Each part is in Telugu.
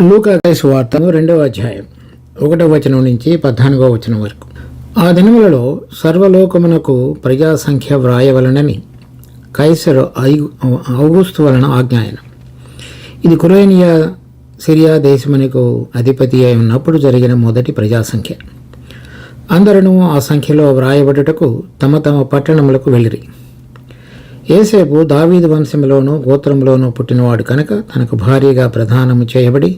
లూకా సువార్త 2వ అధ్యాయం 1వ వచనం నుంచి 14వ వచనం వరకు. ఆ దినములలో సర్వలోకమునకు ప్రజాసంఖ్య వ్రాయవలనని కైసరు ఔగుస్తు వలన ఆజ్ఞాయన. ఇది కురేనియా సిరియా దేశమునకు అధిపతి అయి ఉన్నప్పుడు జరిగిన మొదటి ప్రజాసంఖ్య. అందరూ ఆ సంఖ్యలో వ్రాయబడుటకు తమ తమ పట్టణములకు వెళ్ళిరి. యేసేపు దావీదు వంశంలోనూ గోత్రంలోనూ పుట్టినవాడు కనుక తనకు భార్యగా ప్రదానము చేయబడి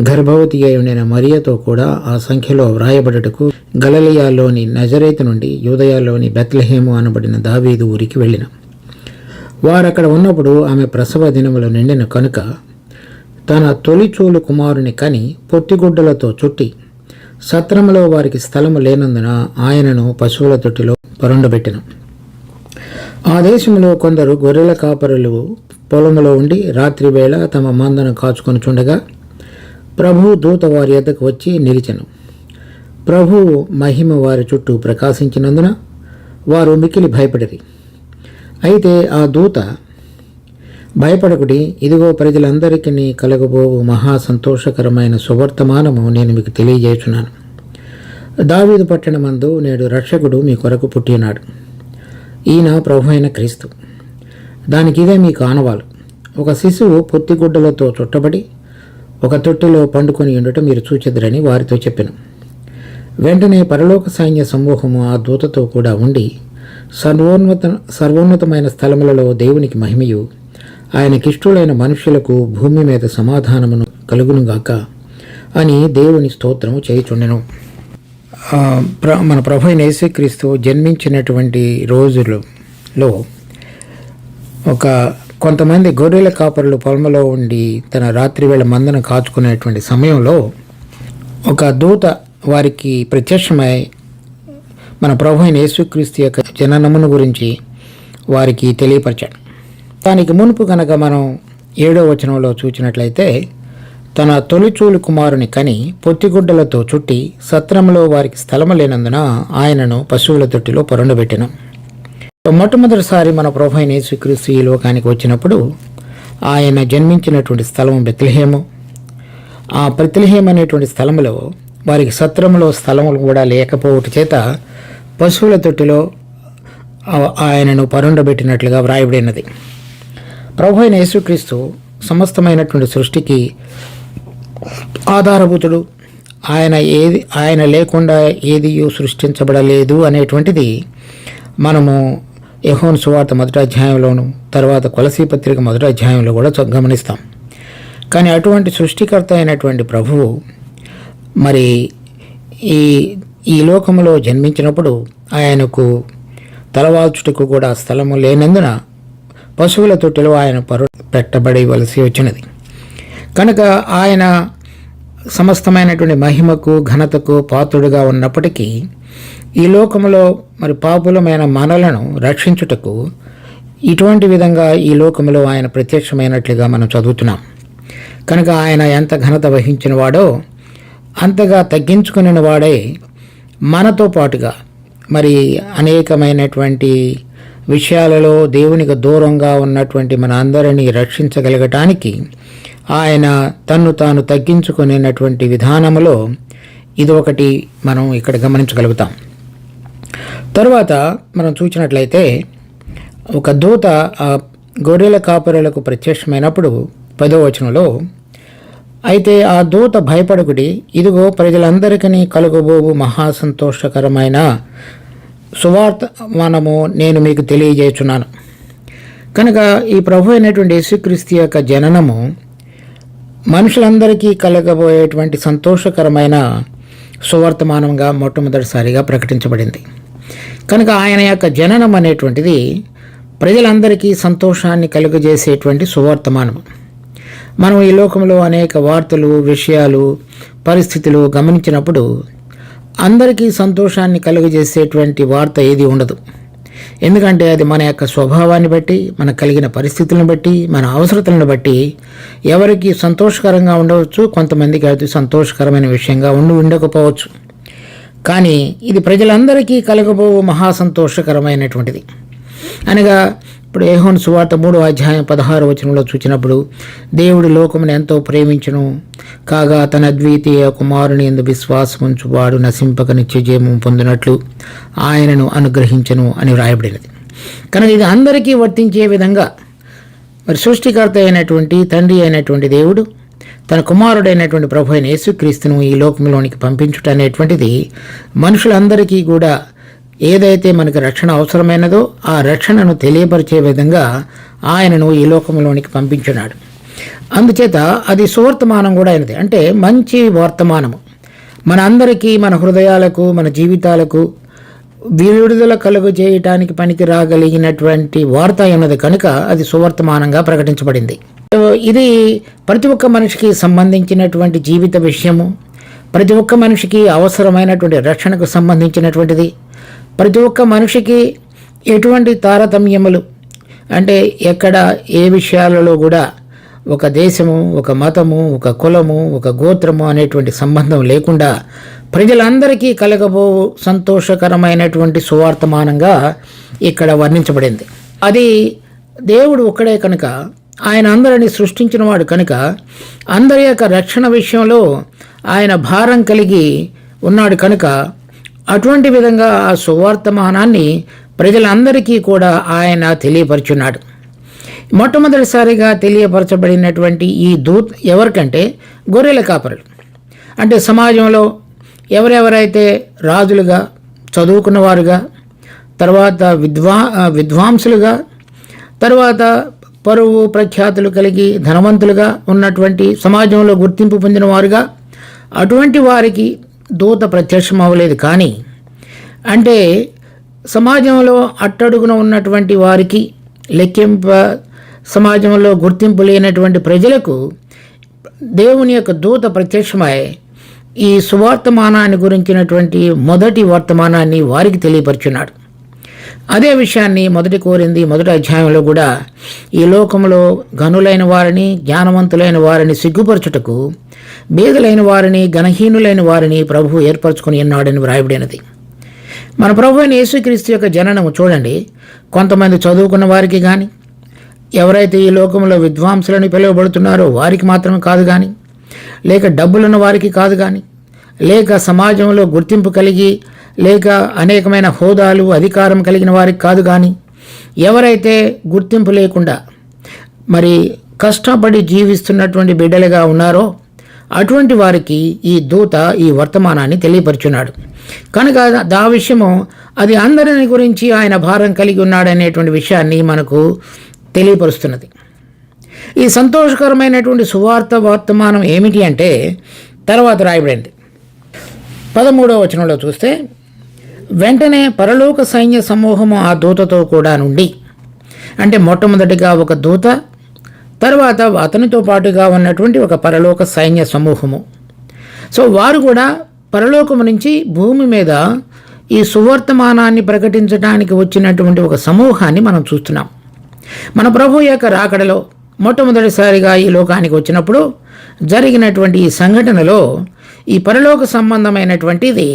గర్భవతి అయి ఉండిన మరియతో కూడా ఆ సంఖ్యలో వ్రాయబడుటకు గలిలయలోని నజరేతు నుండి యూదయలోని బెత్లెహేము అనబడిన దావీదు ఊరికి వెళ్ళిన. వారక్కడ ఉన్నప్పుడు ఆమె ప్రసవ దినములు నిండిన కనుక తన తొలిచూలు కుమారుని కని పొత్తిగుడ్డలతో చుట్టి సత్రములో వారికి స్థలము లేనందున ఆయనను పశువుల తొట్టిలో పరుండబెట్టెను. ఆ దేశంలో కొందరు గొర్రెల కాపరులు పొలములో ఉండి రాత్రి వేళ తమ మందను కాచుకొని చుండగా ప్రభు దూత వారి యొద్దకు వచ్చి నిలిచెను. ప్రభువు మహిమ వారి చుట్టూ ప్రకాశించినందున వారు మిక్కిలి భయపడిరి. అయితే ఆ దూత, భయపడకుడి, ఇదిగో ప్రజలందరికీ కలగబోవు మహా సంతోషకరమైన సువర్తమానము నేను మీకు తెలియజేస్తున్నాను. దావీదు పట్టణమందు నేడు రక్షకుడు మీ కొరకు పుట్టినాడు. ఈయన ప్రభు అయిన క్రీస్తు. దానికి ఇదే మీకు ఆనవాలు. ఒక శిశువు పొత్తిగుడ్డలతో చుట్టబడి ఒక తొట్టిలో పండుకొని ఉండటం మీరు చూచెదరని వారితో చెప్పాను. వెంటనే పరలోక సైన్య సమూహము ఆ దూతతో కూడా ఉండి సర్వోన్నతమైన స్థలములలో దేవునికి మహిమయు ఆయనకిష్టులైన మనుషులకు భూమి మీద సమాధానమును కలుగునుగాక అని దేవుని స్తోత్రము చేయుచుండెను. మన ప్రభు అయిన యేసుక్రీస్తు జన్మించినటువంటి రోజులలో కొంతమంది గొర్రెల కాపరులు పొలములో ఉండి తన రాత్రివేళ మందను కాచుకునేటువంటి సమయంలో ఒక దూత వారికి ప్రత్యక్షమై మన ప్రభు అయిన యేసుక్రీస్తు యొక్క జననమును గురించి వారికి తెలియపరిచాడు. దానికి మునుపు కనుక మనం 7వ వచనంలో చూసినట్లయితే, తన తొలిచూలు కుమారుని కని పొత్తిగుడ్డలతో చుట్టి సత్రంలో వారికి స్థలము లేనందున ఆయనను పశువుల తొట్టిలో పరుండబెట్టెను. మొట్టమొదటిసారి మన ప్రభు అయిన యేసుక్రీస్తు ఈ లోకానికి వచ్చినప్పుడు ఆయన జన్మించినటువంటి స్థలం బెత్లెహేము. ఆ బెత్లెహేము అనేటువంటి స్థలంలో వారికి సత్రంలో స్థలములు కూడా లేకపోవట చేత పశువుల తొట్టిలో ఆయనను పరుండబెట్టినట్లుగా వ్రాయబడినది. ప్రభు అయిన యేసుక్రీస్తు సమస్తమైనటువంటి సృష్టికి ఆధారభూతుడు. ఆయన లేకుండా ఏది సృష్టించబడలేదు అనేటువంటిది మనము యోహాను సువార్త 1వ అధ్యాయంలోను, తర్వాత కొలసీ పత్రిక 1వ అధ్యాయంలో కూడా గమనిస్తాం. కానీ అటువంటి సృష్టికర్త అయినటువంటి ప్రభువు మరి ఈ లోకంలో జన్మించినప్పుడు ఆయనకు తలవాల్చుటకు కూడా స్థలము లేనందున పశువుల తొట్టిలో ఆయన పెట్టబడవలసి వచ్చినది. కనుక ఆయన సమస్తమైనటువంటి మహిమకు ఘనతకు పాత్రుడుగా ఉన్నప్పటికీ ఈ లోకంలో మరి పాపులమైన మనలను రక్షించుటకు ఇటువంటి విధంగా ఈ లోకంలో ఆయన ప్రత్యక్షమైనట్లుగా మనం చదువుతున్నాం. కనుక ఆయన ఎంత ఘనత వహించిన వాడో అంతగా తగ్గించుకుని వాడే మనతో పాటుగా మరి అనేకమైనటువంటి విషయాలలో దేవునికి దూరంగా ఉన్నటువంటి మన అందరినీ రక్షించగలగటానికి ఆయన తన్ను తాను తగ్గించుకునేటువంటి విధానములో ఇది ఒకటి మనం ఇక్కడ గమనించగలుగుతాం. తరువాత మనం చూసినట్లయితే ఒక దూత ఆ గొర్రెల కాపరులకు ప్రత్యక్షమైనప్పుడు 10వ వచనంలో, అయితే ఆ దూత భయపడకుడి, ఇదిగో ప్రజలందరికీ కలుగబోవు మహా సంతోషకరమైన సువార్తమానము నేను మీకు తెలియజేస్తున్నాను. కనుక ఈ ప్రభు అయినటువంటి యేసుక్రీస్తు యొక్క జననము మనుషులందరికీ కలగబోయేటువంటి సంతోషకరమైన సువర్తమానంగా మొట్టమొదటిసారిగా ప్రకటించబడింది. కనుక ఆయన యొక్క జననం అనేటువంటిది ప్రజలందరికీ సంతోషాన్ని కలుగజేసేటువంటి సువర్తమానం. మనం ఈ లోకంలో అనేక వార్తలు, విషయాలు, పరిస్థితులు గమనించినప్పుడు అందరికీ సంతోషాన్ని కలుగజేసేటువంటి వార్త ఏది ఉండదు. ఎందుకంటే అది మన యొక్క స్వభావాన్ని బట్టి, మనకు కలిగిన పరిస్థితులను బట్టి, మన అవసరతలను బట్టి ఎవరికి సంతోషకరంగా ఉండవచ్చు, కొంతమందికి అది సంతోషకరమైన విషయంగా ఉండకపోవచ్చు. కానీ ఇది ప్రజలందరికీ కలగబో మహా సంతోషకరమైనటువంటిది. అనగా ఇప్పుడు యోహాను సువార్త 3:16 చూసినప్పుడు దేవుడు లోకమును ఎంతో ప్రేమించును కాగా తన అద్వితీయ కుమారుని యందు విశ్వాసముంచువాడు నశింపక నిత్య జీవము పొందినట్లు ఆయనను అనుగ్రహించను అని వ్రాయబడినది. కనుక ఇది అందరికీ వర్తించే విధంగా మరి సృష్టికర్త అయినటువంటి తండ్రి అయినటువంటి దేవుడు తన కుమారుడైనటువంటి ప్రభు అయిన యేసుక్రీస్తును ఈ లోకంలోనికి పంపించుట అనేటువంటిది మనుషులందరికీ కూడా ఏదైతే మనకు రక్షణ అవసరమైనదో ఆ రక్షణను తెలియపరిచే విధంగా ఆయనను ఈ లోకంలోనికి పంపించున్నాడు. అందుచేత అది సువర్తమానం కూడా అయినది, అంటే మంచి వర్తమానము. మన అందరికీ, మన హృదయాలకు, మన జీవితాలకు విడుదల కలుగు చేయటానికి పనికి రాగలిగినటువంటి వార్త ఉన్నది కనుక అది సువర్తమానంగా ప్రకటించబడింది. ఇది ప్రతి ఒక్క మనిషికి సంబంధించినటువంటి జీవిత విషయము, ప్రతి ఒక్క మనిషికి అవసరమైనటువంటి రక్షణకు సంబంధించినటువంటిది. ప్రతి ఒక్క మనిషికి ఎటువంటి తారతమ్యములు, అంటే ఎక్కడ ఏ విషయాలలో కూడా ఒక దేశము, ఒక మతము, ఒక కులము, ఒక గోత్రము అనేటువంటి సంబంధం లేకుండా ప్రజలందరికీ కలగబో సంతోషకరమైనటువంటి సువార్తమానంగా ఇక్కడ వర్ణించబడింది. అది దేవుడు ఒక్కడే కనుక, ఆయన అందరిని సృష్టించిన వాడు కనుక అందరి యొక్క రక్షణ విషయంలో ఆయన భారం కలిగి ఉన్నాడు కనుక అటువంటి విధంగా ఆ సువార్తమానాన్ని ప్రజలందరికీ కూడా ఆయన తెలియపరుచున్నాడు. మొట్టమొదటిసారిగా తెలియపరచబడినటువంటి ఈ దూత్ ఎవరికంటే గొర్రెల కాపరులు, అంటే సమాజంలో ఎవరెవరైతే రాజులుగా, చదువుకున్నవారుగా, తర్వాత విద్వాంసులుగా, తర్వాత పరువు ప్రఖ్యాతులు కలిగి ధనవంతులుగా ఉన్నటువంటి సమాజంలో గుర్తింపు పొందిన వారుగా అటువంటి వారికి దూత ప్రత్యక్షం అవ్వలేదు. కానీ అంటే సమాజంలో అట్టడుగున ఉన్నటువంటి వారికి, సమాజంలో గుర్తింపు లేనటువంటి ప్రజలకు దేవుని యొక్క దూత ప్రత్యక్షమై ఈ సువార్తమానాన్ని గురించినటువంటి మొదటి వర్తమానాన్ని వారికి తెలియపరుచున్నాడు. అదే విషయాన్ని 1 కొరింథీ 1 కూడా ఈ లోకంలో ఘనులైన వారిని, జ్ఞానవంతులైన వారిని సిగ్గుపరచుటకు బేదలైన వారిని, ఘనహీనులైన వారిని ప్రభువు ఏర్పరచుకుని ఉన్నాడని వ్రాయబడినది. మన ప్రభు అయిన యేసుక్రీస్తు యొక్క జననము చూడండి, కొంతమంది చదువుకున్న వారికి కానీ, ఎవరైతే ఈ లోకంలో విద్వాంసులని పిలువబడుతున్నారో వారికి మాత్రమే కాదు కానీ, లేక డబ్బులున్న వారికి కాదు కానీ, లేక సమాజంలో గుర్తింపు కలిగి, లేక అనేకమైన హోదాలు, అధికారం కలిగిన వారికి కాదు కానీ, ఎవరైతే గుర్తింపు లేకుండా మరి కష్టపడి జీవిస్తున్నటువంటి బిడ్డలుగా ఉన్నారో అటువంటి వారికి ఈ దూత ఈ వర్తమానాన్ని తెలియపరుచున్నాడు. కనుక ఆ విషయము అది అందరిని గురించి ఆయన భారం కలిగి ఉన్నాడనేటువంటి విషయాన్ని మనకు తెలియపరుస్తున్నది. ఈ సంతోషకరమైనటువంటి సువార్త వర్తమానం ఏమిటి అంటే తర్వాత రాయబడింది 13 చూస్తే, వెంటనే పరలోక సైన్య సమూహము ఆ దూతతో కూడా నుండి, అంటే మొట్టమొదటిగా ఒక దూత, తర్వాత అతనితో పాటుగా ఉన్నటువంటి ఒక పరలోక సైన్య సమూహము. సో వారు కూడా పరలోకము నుంచి భూమి మీద ఈ సువర్తమానాన్ని ప్రకటించడానికి వచ్చినటువంటి ఒక సమూహాన్ని మనం చూస్తున్నాం. మన ప్రభు యొక్క రాకడలో మొట్టమొదటిసారిగా ఈ లోకానికి వచ్చినప్పుడు జరిగినటువంటి ఈ సంఘటనలో ఈ పరలోక సంబంధమైనటువంటిది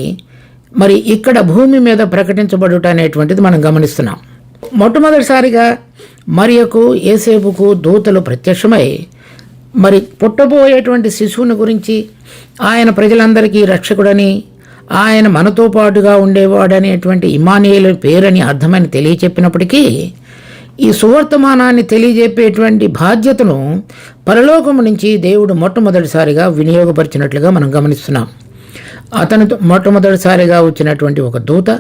మరి ఇక్కడ భూమి మీద ప్రకటించబడుట అనేటువంటిది మనం గమనిస్తున్నాం. మొట్టమొదటిసారిగా మరియకు, యేసేపుకు దూతలు ప్రత్యక్షమై మరి పుట్టబోయేటువంటి శిశువుని గురించి, ఆయన ప్రజలందరికీ రక్షకుడని, ఆయన మనతో పాటుగా ఉండేవాడనేటువంటి ఇమ్మానుయేలు పేరని అర్థమని తెలియచెప్పినప్పటికీ ఈ సువర్తమానాన్ని తెలియజెప్పేటువంటి బాధ్యతను పరలోకము నుంచి దేవుడు మొట్టమొదటిసారిగా వినియోగపరిచినట్లుగా మనం గమనిస్తున్నాం. అతనితో మొట్టమొదటిసారిగా వచ్చినటువంటి ఒక దూత,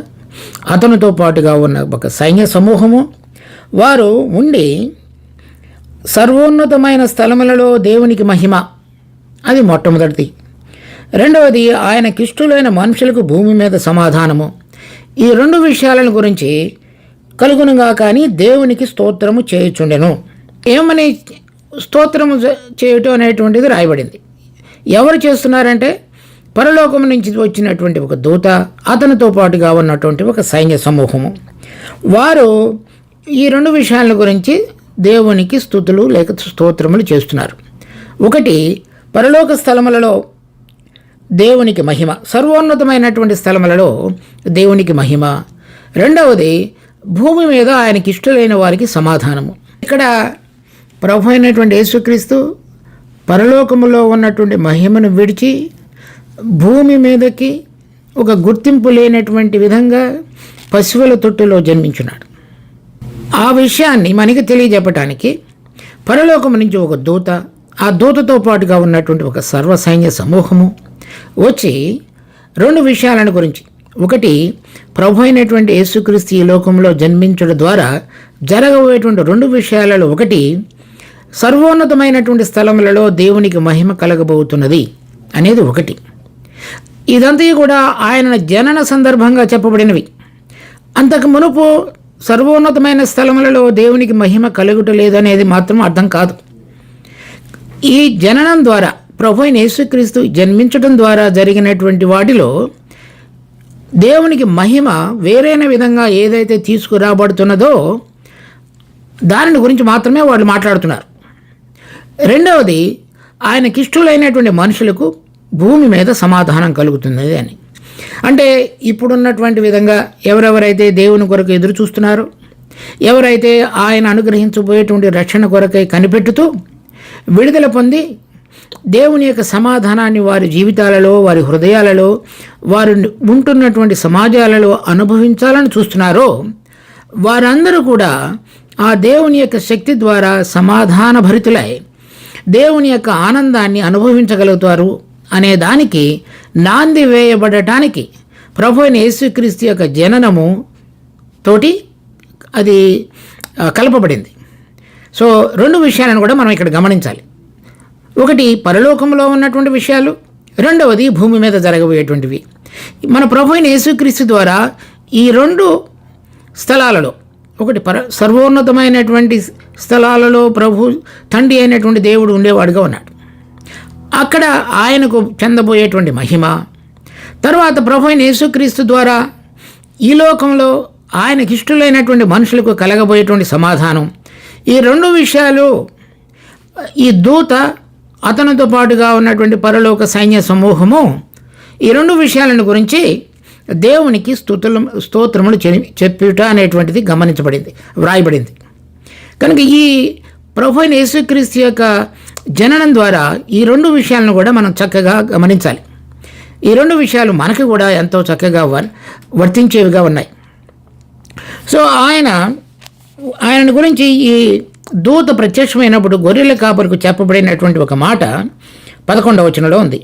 అతనితో పాటుగా ఉన్న ఒక సైన్య సమూహము, వారు ఉండి సర్వోన్నతమైన స్థలములలో దేవునికి మహిమ, అది మొట్టమొదటిది. రెండవది ఆయనకిష్టులైన మనుషులకు భూమి మీద సమాధానము. ఈ 2 విషయాలను గురించి కలుగునుగా కానీ దేవునికి స్తోత్రము చేయుచుండెను. ఏమని స్తోత్రము చేయటం అనేటువంటిది రాయబడింది. ఎవరు చేస్తున్నారంటే పరలోకం నుంచి వచ్చినటువంటి ఒక దూత, అతనితో పాటుగా ఉన్నటువంటి ఒక సైన్య సమూహము. వారు ఈ 2 విషయాల గురించి దేవునికి స్తుతులు లేక స్తోత్రములు చేస్తున్నారు. ఒకటి, పరలోక స్థలములలో దేవునికి మహిమ, సర్వోన్నతమైనటువంటి స్థలములలో దేవునికి మహిమ. రెండవది, భూమి మీద ఆయనకి ఇష్టలైన వారికి సమాధానము. ఇక్కడ ప్రభు అయినటువంటి యేసుక్రీస్తు పరలోకములో ఉన్నటువంటి మహిమను విడిచి భూమి మీదకి ఒక గుర్తింపు లేనటువంటి విధంగా పశువుల తొట్టులో జన్మించున్నాడు. ఆ విషయాన్ని మనకి తెలియజెప్పటానికి పరలోకం నుంచి ఒక దూత, ఆ దూతతో పాటుగా ఉన్నటువంటి ఒక సర్వసైన్య సమూహము వచ్చి 2 విషయాలను గురించి, ఒకటి ప్రభు అయినటువంటి యేసుక్రీస్తు ఈ లోకంలో జన్మించడం ద్వారా జరగబోయేటువంటి 2 విషయాలలో ఒకటి సర్వోన్నతమైనటువంటి స్థలములలో దేవునికి మహిమ కలగబోతున్నది అనేది ఒకటి. ఇదంతా కూడా ఆయన జనన సందర్భంగా చెప్పబడినవి. అంతకు మునుపు సర్వోన్నతమైన స్థలములలో దేవునికి మహిమ కలుగుటలేదు అనేది మాత్రం అర్థం కాదు. ఈ జననం ద్వారా ప్రభు అయిన యేసుక్రీస్తు జన్మించడం ద్వారా జరిగినటువంటి వాటిలో దేవునికి మహిమ వేరైన విధంగా ఏదైతే తీసుకురాబడుతున్నదో దానిని గురించి మాత్రమే వాళ్ళు మాట్లాడుతున్నారు. రెండవది, ఆయనకిష్టులైనటువంటి మనుషులకు భూమి మీద సమాధానం కలుగుతున్నది అని. అంటే ఇప్పుడున్నటువంటి విధంగా ఎవరెవరైతే దేవుని కొరకు ఎదురు చూస్తున్నారో, ఎవరైతే ఆయన అనుగ్రహించబోయేటువంటి రక్షణ కొరకై కనిపెట్టుతూ విడుదల పొంది దేవుని యొక్క సమాధానాన్ని వారి జీవితాలలో, వారి హృదయాలలో, వారు ఉంటున్నటువంటి సమాజాలలో అనుభవించాలని చూస్తున్నారో వారందరూ కూడా ఆ దేవుని యొక్క శక్తి ద్వారా సమాధాన భరితులై దేవుని యొక్క ఆనందాన్ని అనుభవించగలుగుతారు అనే దానికి నాంది వేయబడటానికి ప్రభు అయిన యేసుక్రీస్తు యొక్క జననము తోటి అది కలపబడింది. సో 2 విషయాలను కూడా మనం ఇక్కడ గమనించాలి. ఒకటి పరలోకంలో ఉన్నటువంటి విషయాలు, రెండవది భూమి మీద జరగబోయేటువంటివి. మన ప్రభు అయిన యేసుక్రీస్తు ద్వారా ఈ 2 స్థలాలలో, ఒకటి సర్వోన్నతమైనటువంటి స్థలాలలో ప్రభు తండ్రి అయినటువంటి దేవుడు ఉండేవాడుగా ఉన్నాడు. అక్కడ ఆయనకు చెందబోయేటువంటి మహిమ, తర్వాత ప్రభు అయిన యేసుక్రీస్తు ద్వారా ఈ లోకంలో ఆయనకి ఇష్టలైనటువంటి మనుషులకు కలగబోయేటువంటి సమాధానం, ఈ 2 విషయాలు ఈ దూత, అతనితో పాటుగా ఉన్నటువంటి పరలోక సైన్య సమూహము ఈ 2 విషయాలను గురించి దేవునికి స్తోత్రములు చెప్పుట అనేటువంటిది గమనించబడింది, వ్రాయబడింది. కనుక ఈ ప్రభు అయిన యేసుక్రీస్తు యొక్క జననం ద్వారా ఈ 2 విషయాలను కూడా మనం చక్కగా గమనించాలి. ఈ 2 విషయాలు మనకు కూడా ఎంతో చక్కగా వర్తించేవిగా ఉన్నాయి. సో ఆయనను గురించి ఈ దూత ప్రత్యక్షమైనప్పుడు గొర్రెల కాపరికి చెప్పబడినటువంటి ఒక మాట 11వ వచనంలో ఉంది.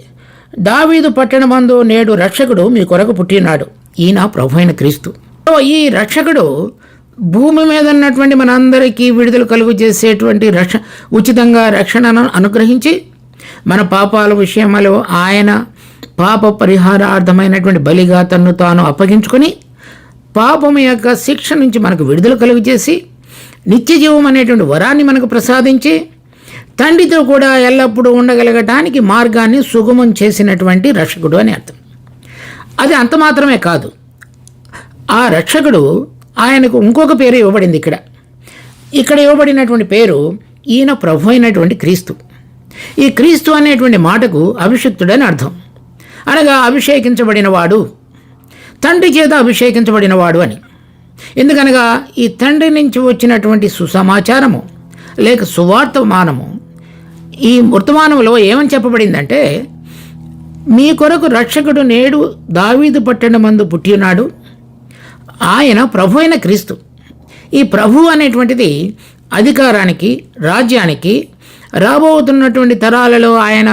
దావీదు పట్టణమందు నేడు రక్షకుడు మీ కొరకు పుట్టినాడు, ఈయన ప్రభు అయిన క్రీస్తు. ఈ రక్షకుడు భూమి మీద ఉన్నటువంటి మనందరికీ విడుదల కలుగు చేసేటువంటి ఉచితంగా రక్షణను అనుగ్రహించి మన పాపాల విషయంలో ఆయన పాప పరిహారార్థమైనటువంటి బలిగా తన్ను తాను అప్పగించుకొని పాపం యొక్క శిక్ష నుంచి మనకు విడుదల కలుగు చేసి నిత్య జీవం అనేటువంటి వరాన్ని మనకు ప్రసాదించి తండ్రితో కూడా ఎల్లప్పుడూ ఉండగలగటానికి మార్గాన్ని సుగమం చేసినటువంటి రక్షకుడు అని అర్థం. అది అంత మాత్రమే కాదు, ఆ రక్షకుడు ఆయనకు ఇంకొక పేరు ఇవ్వబడింది. ఇక్కడ ఇవ్వబడినటువంటి పేరు ఈయన ప్రభు అయినటువంటి క్రీస్తు. ఈ క్రీస్తు అనేటువంటి మాటకు అభిషిక్తుడని అర్థం, అనగా అభిషేకించబడినవాడు, తండ్రి చేత అభిషేకించబడినవాడు అని. ఎందుకనగా ఈ తండ్రి నుంచి వచ్చినటువంటి సుసమాచారము లేక సువార్తమానము, ఈ వర్తమానంలో ఏమని చెప్పబడిందంటే, మీ కొరకు రక్షకుడు నేడు దావీదు పట్టణమందు పుట్టినాడు, ఆయన ప్రభు అయిన క్రీస్తు. ఈ ప్రభు అనేటువంటిది అధికారానికి, రాజ్యానికి, రాబోతున్నటువంటి తరాలలో ఆయన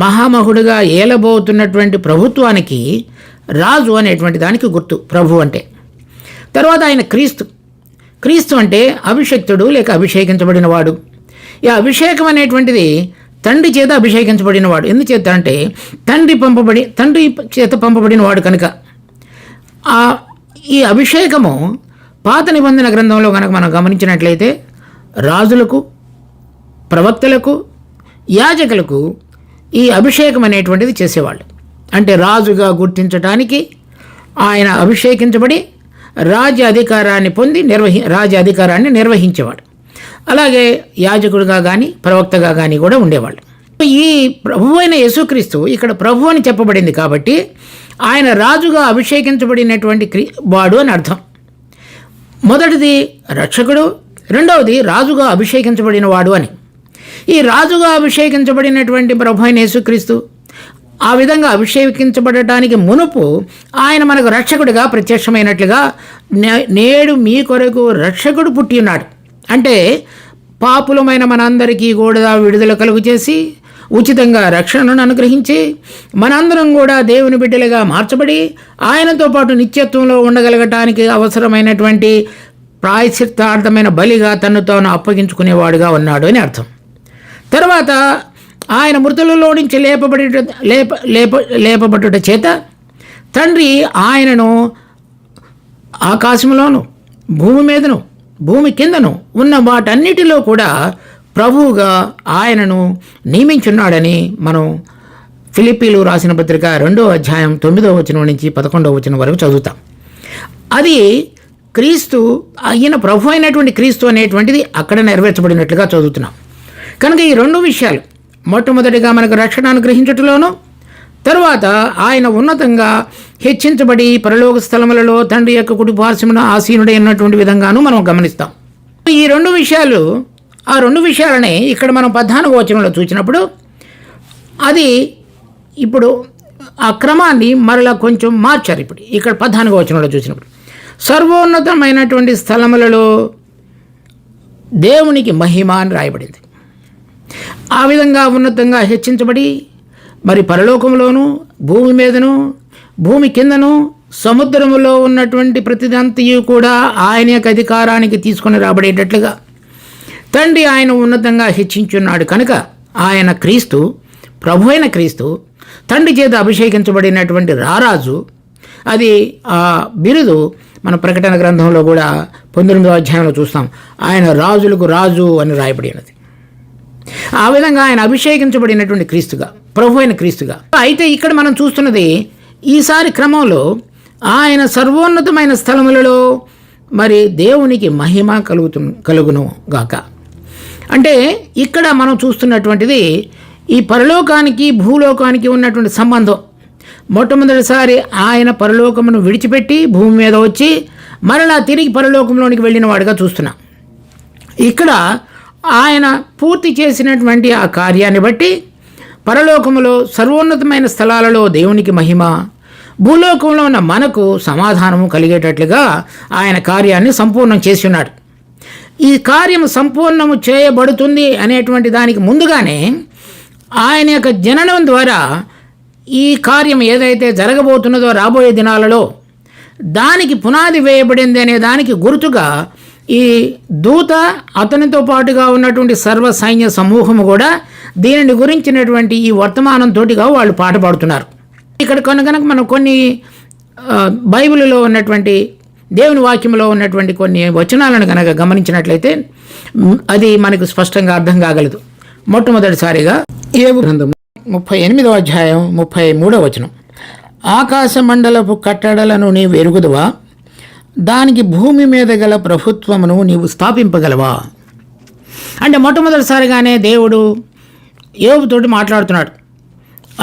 మహామహుడుగా ఏలబోతున్నటువంటి ప్రభుత్వానికి రాజు అనేటువంటి దానికి గుర్తు ప్రభు అంటే. తర్వాత ఆయన క్రీస్తు అంటే అభిషక్తుడు లేక అభిషేకించబడినవాడు. ఈ అభిషేకం అనేటువంటిది తండ్రి చేత అభిషేకించబడినవాడు. ఎందుచేత అంటే తండ్రి చేత పంపబడినవాడు కనుక. ఈ అభిషేకము పాత నిబంధన గ్రంథంలో కనుక మనం గమనించినట్లయితే రాజులకు, ప్రవక్తలకు, యాజకులకు ఈ అభిషేకం అనేటువంటిది చేసేవాళ్ళు. అంటే రాజుగా గుర్తించడానికి ఆయన అభిషేకించబడి రాజ్య అధికారాన్ని పొంది రాజ్య అధికారాన్ని నిర్వహించేవాడు. అలాగే యాజకుడిగా కానీ ప్రవక్తగా కానీ కూడా ఉండేవాళ్ళు. ఈ ప్రభు అయిన యేసుక్రీస్తు ఇక్కడ ప్రభు అని చెప్పబడింది కాబట్టి ఆయన రాజుగా అభిషేకించబడినటువంటి వాడు అని అర్థం. మొదటిది రక్షకుడు, రెండవది రాజుగా అభిషేకించబడిన వాడు అని. ఈ రాజుగా అభిషేకించబడినటువంటి ప్రభు అయిన యేసుక్రీస్తు ఆ విధంగా అభిషేకించబడటానికి మునుపు ఆయన మనకు రక్షకుడిగా ప్రత్యక్షమైనట్లుగా నేడు మీ కొరకు రక్షకుడు పుట్టి ఉన్నాడు. అంటే పాపులమైన మనందరికీ కూడా విడుదల కలుగు చేసి ఉచితంగా రక్షణను అనుగ్రహించి మనందరం కూడా దేవుని బిడ్డలుగా మార్చబడి ఆయనతో పాటు నిత్యత్వంలో ఉండగలగటానికి అవసరమైనటువంటి ప్రాయశ్చిత్తార్థమైన బలిగా తన్ను తాను అప్పగించుకునేవాడుగా ఉన్నాడు అని అర్థం. తర్వాత ఆయన మృతులలో నుంచి లేపబడుట చేత తండ్రి ఆయనను ఆకాశంలోను భూమి మీదను భూమి కిందను ఉన్న వాటన్నిటిలో కూడా ప్రభువుగా ఆయనను నియమించున్నాడని మనం ఫిలిప్పీలు రాసిన పత్రిక 2వ అధ్యాయం 9వ వచనం నుంచి 11వ వచనం వరకు చదువుతాం. అది క్రీస్తు అయిన ప్రభు అయినటువంటి క్రీస్తు అనేటువంటిది అక్కడ నెరవేర్చబడినట్లుగా చదువుతున్నాం. కనుక ఈ రెండు విషయాలు, మొట్టమొదటిగా మనకు రక్షణ అనుగ్రహించటంలోనూ, తరువాత ఆయన ఉన్నతంగా హెచ్చించబడి పరలోక స్థలములలో తండ్రి యొక్క కుడిపార్శ్వమున ఆసీనుడైనటువంటి విధంగాను మనం గమనిస్తాం. ఈ రెండు విషయాలు, ఆ రెండు విషయాలనే ఇక్కడ మనం 14వ వచనంలో చూసినప్పుడు అది ఇప్పుడు ఆ క్రమాన్ని మరలా కొంచెం మార్చారు. ఇప్పుడు ఇక్కడ 14వ వచనంలో చూసినప్పుడు సర్వోన్నతమైనటువంటి స్థలములలో దేవునికి మహిమ అని రాయబడింది. ఆ విధంగా ఉన్నతంగా హెచ్చించబడి మరి పరలోకంలోనూ భూమి మీదను భూమి కిందను సముద్రములో ఉన్నటువంటి ప్రతిదంతయు కూడా ఆయన యొక్క అధికారానికి తీసుకొని రాబడేటట్లుగా తండ్రి ఆయన ఉన్నతంగా హెచ్చించున్నాడు. కనుక ఆయన క్రీస్తు, ప్రభు అయిన క్రీస్తు, తండ్రి చేత అభిషేకించబడినటువంటి రారాజు. అది ఆ బిరుదు మన ప్రకటన గ్రంథంలో కూడా 19వ అధ్యాయంలో చూస్తాం. ఆయన రాజులకు రాజు అని రాయబడినది. ఆ విధంగా ఆయన అభిషేకించబడినటువంటి క్రీస్తుగా, ప్రభు అయిన క్రీస్తుగా. అయితే ఇక్కడ మనం చూస్తున్నది ఈసారి క్రమంలో ఆయన సర్వోన్నతమైన స్థలములలో మరి దేవునికి మహిమ కలుగును గాక. అంటే ఇక్కడ మనం చూస్తున్నటువంటిది ఈ పరలోకానికి భూలోకానికి ఉన్నటువంటి సంబంధం. మొట్టమొదటిసారి ఆయన పరలోకమును విడిచిపెట్టి భూమి మీద వచ్చి మరలా తిరిగి పరలోకంలోనికి వెళ్ళిన వాడుగా చూస్తున్నాం. ఇక్కడ ఆయన పూర్తి చేసినటువంటి ఆ కార్యాన్ని బట్టి పరలోకములో సర్వోన్నతమైన స్థలాలలో దేవునికి మహిమ, భూలోకంలో ఉన్న మనకు సమాధానము కలిగేటట్లుగా ఆయన కార్యాన్ని సంపూర్ణం చేసి ఉన్నాడు. ఈ కార్యం సంపూర్ణము చేయబడుతుంది అనేటువంటి దానికి ముందుగానే ఆయన యొక్క జననం ద్వారా ఈ కార్యం ఏదైతే జరగబోతున్నదో రాబోయే దినాలలో దానికి పునాది వేయబడింది అనే దానికి గుర్తుగా ఈ దూత అతనితో పాటుగా ఉన్నటువంటి సర్వ సైన్య సమూహము కూడా దీనిని గురించినటువంటి ఈ వర్తమానంతోటిగా వాళ్ళు పాట పాడుతున్నారు. ఇక్కడ కనుక మనం కొన్ని బైబిల్లో ఉన్నటువంటి దేవుని వాక్యంలో ఉన్నటువంటి కొన్ని వచనాలను కనుక గమనించినట్లయితే అది మనకు స్పష్టంగా అర్థం కాగలదు. మొట్టమొదటిసారిగా యోబు గ్రంథం 38వ అధ్యాయం 33వ వచనం, ఆకాశ మండలపు కట్టడలను నీవు ఎరుగుదువా, దానికి భూమి మీద గల ప్రభుత్వమును నీవు స్థాపింపగలవా. అంటే మొట్టమొదటిసారిగానే దేవుడు యోబుతోటి మాట్లాడుతున్నాడు.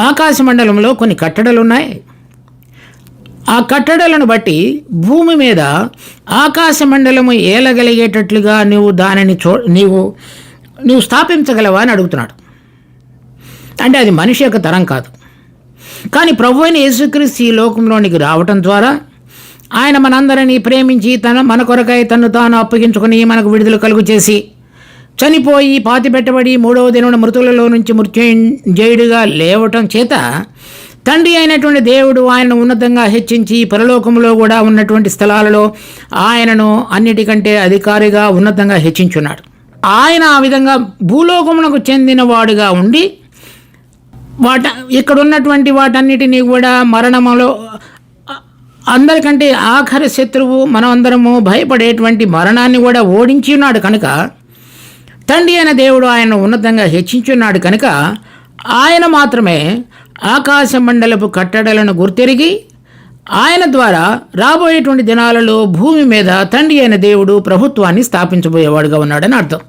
ఆకాశ మండలంలో కొన్ని కట్టడలు ఉన్నాయి. ఆ కట్టడలను బట్టి భూమి మీద ఆకాశ మండలము ఏలగలిగేటట్లుగా నువ్వు దానిని నీవు స్థాపించగలవా అని అడుగుతున్నాడు. అంటే అది మనిషి యొక్క తరం కాదు. కానీ ప్రభు అయిన యేసుక్రీస్తు ఈ లోకంలోనికి రావటం ద్వారా ఆయన మనందరినీ ప్రేమించి మన కొరకై తను తాను అప్పగించుకొని మనకు విడుదల కలుగు చేసి చనిపోయి పాతిపెట్టబడి 3వ దినమున మృతులలో నుంచి మృత్యుంజయుడిగా లేవటం చేత తండ్రి అయినటువంటి దేవుడు ఆయనను ఉన్నతంగా హెచ్చించి పరలోకంలో కూడా ఉన్నటువంటి స్థలాలలో ఆయనను అన్నిటికంటే అధికారిగా ఉన్నతంగా హెచ్చించున్నాడు. ఆయన ఆ విధంగా భూలోకమునకు చెందిన వాడుగా ఉండి ఇక్కడ ఉన్నటువంటి వాటన్నిటినీ కూడా మరణములో అందరికంటే ఆఖరి శత్రువు మనం అందరము భయపడేటువంటి మరణాన్ని కూడా ఓడించి ఉన్నాడు. కనుక తండ్రి అయిన దేవుడు ఆయన ఉన్నతంగా హెచ్చించున్నాడు. కనుక ఆయన మాత్రమే ఆకాశ మండలపు కట్టడలను గుర్తెరిగి ఆయన ద్వారా రాబోయేటువంటి దినాలలో భూమి మీద తండ్రి అయిన దేవుడు ప్రభుత్వాన్ని స్థాపించబోయేవాడుగా ఉన్నాడని అర్థం.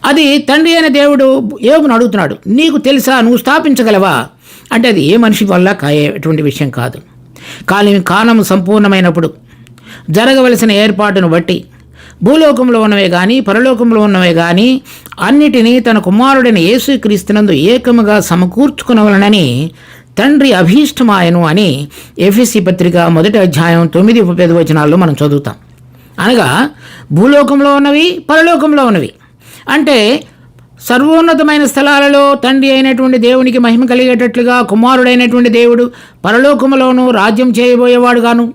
అది తండ్రి అయిన దేవుడు యోబును అడుగుతున్నాడు, నీకు తెలుసా, నువ్వు స్థాపించగలవా అంటే అది ఏ మనిషి వల్ల కాయేటువంటి విషయం కాదు. కాలము సంపూర్ణమైనప్పుడు జరగవలసిన ఏర్పాటును బట్టి భూలోకంలో ఉన్నవే కానీ పరలోకంలో ఉన్నవే కానీ అన్నిటినీ తన కుమారుడైన యేసుక్రీస్తునందు ఏకముగా సమకూర్చుకునవలనని తండ్రి అభీష్టమాయను అని ఎఫెసీ పత్రిక 1వ అధ్యాయం 9-10 వచనాల్లో మనం చదువుతాం. అనగా భూలోకంలో ఉన్నవి పరలోకంలో ఉన్నవి అంటే సర్వోన్నతమైన స్థలాలలో తండ్రి అయినటువంటి దేవునికి మహిమ కలిగేటట్లుగా కుమారుడైనటువంటి దేవుడు పరలోకములోనూ రాజ్యం చేయబోయేవాడుగాను,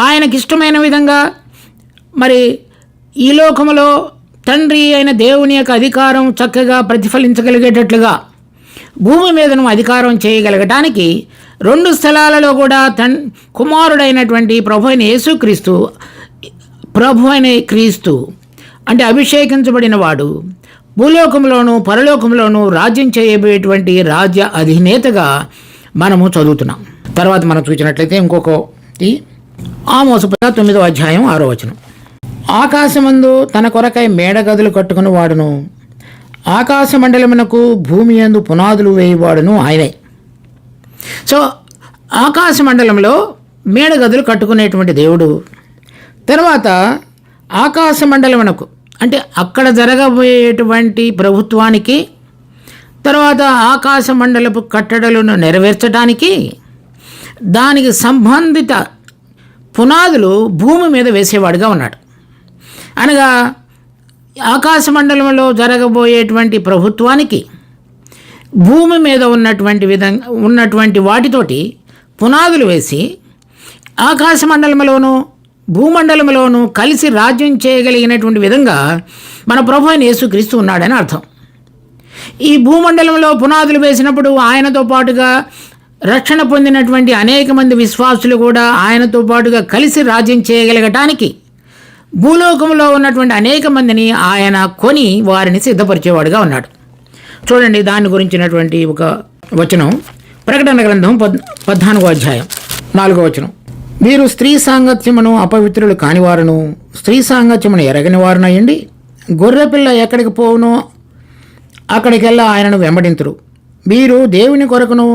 ఆయనకిష్టమైన విధంగా మరి ఈ లోకములో తండ్రి అయిన దేవుని యొక్క అధికారం చక్కగా ప్రతిఫలించగలిగేటట్లుగా భూమి మీదను అధికారం చేయగలగటానికి 2 స్థలాలలో కూడా కుమారుడైనటువంటి ప్రభు అయిన యేసుక్రీస్తు, ప్రభు అయిన క్రీస్తు అంటే అభిషేకించబడిన వాడు భూలోకంలోనూ పరలోకంలోనూ రాజ్యం చేయబోయేటువంటి రాజ్య అధినేతగా మనము చదువుతున్నాం. తర్వాత మనం చూసినట్లయితే ఇంకొకటి ఆమోసు 9వ అధ్యాయం 6వ వచనం. ఆకాశమందు తన కొరకై మేడగదులు కట్టుకుని వాడును, ఆకాశ మండలమునకు భూమి యందు పునాదులు వేయవాడును ఆయనే. సో ఆకాశ మండలంలో మేడగదులు కట్టుకునేటువంటి దేవుడు, తర్వాత ఆకాశ మండలమునకు అంటే అక్కడ జరగబోయేటువంటి ప్రభుత్వానికి, తర్వాత ఆకాశ మండలపు కట్టడలను నెరవేర్చడానికి దానికి సంబంధిత పునాదులు భూమి మీద వేసేవాడుగా ఉన్నాడు. అనగా ఆకాశ మండలంలో జరగబోయేటువంటి ప్రభుత్వానికి భూమి మీద ఉన్నటువంటి వాటితోటి పునాదులు వేసి ఆకాశ మండలంలోనూ భూమండలంలోనూ కలిసి రాజ్యం చేయగలిగినటువంటి విధంగా మన ప్రభు అయిన యేసుక్రీస్తు ఉన్నాడని అర్థం. ఈ భూమండలంలో పునాదులు వేసినప్పుడు ఆయనతో పాటుగా రక్షణ పొందినటువంటి అనేక మంది విశ్వాసులు కూడా ఆయనతో పాటుగా కలిసి రాజ్యం చేయగలగటానికి భూలోకంలో ఉన్నటువంటి అనేక మందిని ఆయన కొని వారిని సిద్ధపరిచేవాడుగా ఉన్నాడు. చూడండి, దాని గురించినటువంటి ఒక వచనం ప్రకటన గ్రంథం 14వ అధ్యాయం 4వ వచనం. మీరు స్త్రీ సాంగత్యమును అపవిత్రులు కానివారును స్త్రీ సాంగత్యమును ఎరగని వారునయ్యండి, గొర్రెపిల్ల ఎక్కడికి పోవునో అక్కడికెల్లా ఆయనను వెంబడింతురు. మీరు దేవుని కొరకును